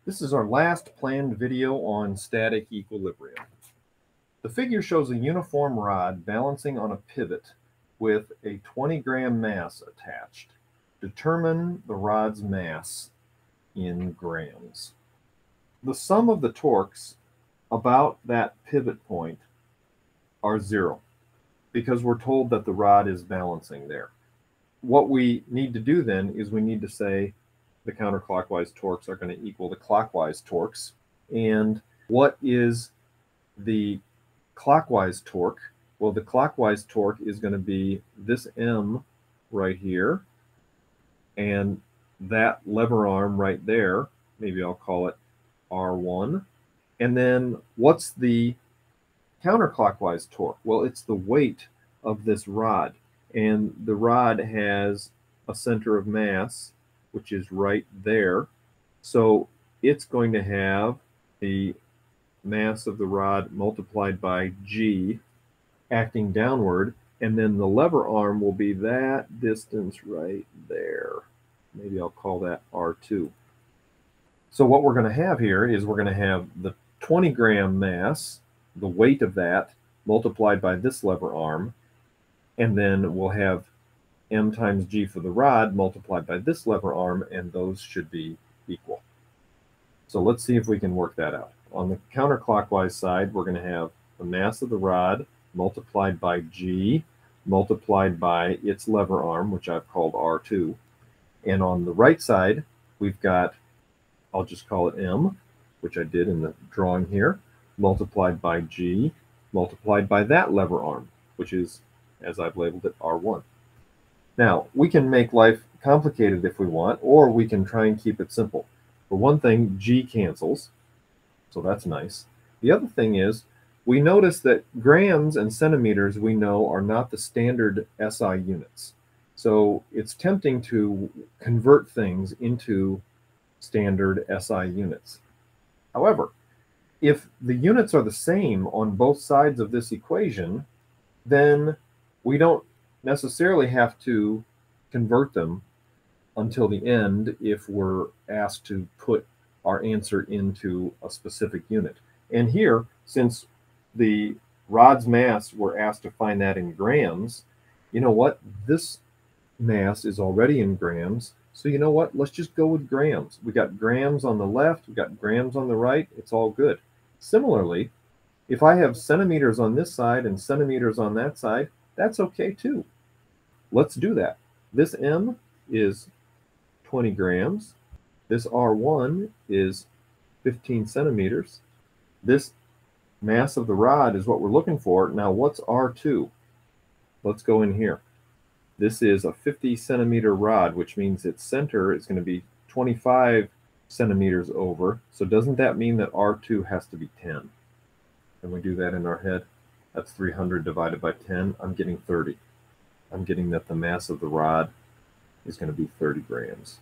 This is our last planned video on static equilibrium. The figure shows a uniform rod balancing on a pivot with a 20-gram mass attached. Determine the rod's mass in grams. The sum of the torques about that pivot point are 0 because we're told that the rod is balancing there. What we need to do then is we need to say the counterclockwise torques are going to equal the clockwise torques. And what is the clockwise torque? Well, the clockwise torque is going to be this M right here, and that lever arm right there, maybe I'll call it R1. And then what's the counterclockwise torque? Well, it's the weight of this rod, and the rod has a center of mass, which is right there. So it's going to have the mass of the rod multiplied by G acting downward, and then the lever arm will be that distance right there. Maybe I'll call that R2. So what we're going to have here is we're going to have the 20-gram mass, the weight of that, multiplied by this lever arm, and then we'll have M times G for the rod multiplied by this lever arm, and those should be equal. So let's see if we can work that out. On the counterclockwise side, we're going to have the mass of the rod multiplied by G multiplied by its lever arm, which I've called R2. And on the right side, we've got, I'll just call it M, which I did in the drawing here, multiplied by G multiplied by that lever arm, which is, as I've labeled it, R1. Now, we can make life complicated if we want, or we can try and keep it simple. For one thing, G cancels, so that's nice. The other thing is, we notice that grams and centimeters we know are not the standard SI units. So it's tempting to convert things into standard SI units. However, if the units are the same on both sides of this equation, then we don't necessarily have to convert them until the end if we're asked to put our answer into a specific unit. And here, since the rod's mass, we're asked to find that in grams, you know what? This mass is already in grams. So you know what? Let's just go with grams. We got grams on the left, we got grams on the right. It's all good. Similarly, if I have centimeters on this side and centimeters on that side, that's okay too. Let's do that. This M is 20 grams. This R1 is 15 centimeters. This mass of the rod is what we're looking for. Now, what's R2? Let's go in here. This is a 50 centimeter rod, which means its center is going to be 25 centimeters over. So doesn't that mean that R2 has to be 10? Can we do that in our head? That's 300 divided by 10. I'm getting 30. I'm getting that the mass of the rod is going to be 30 grams.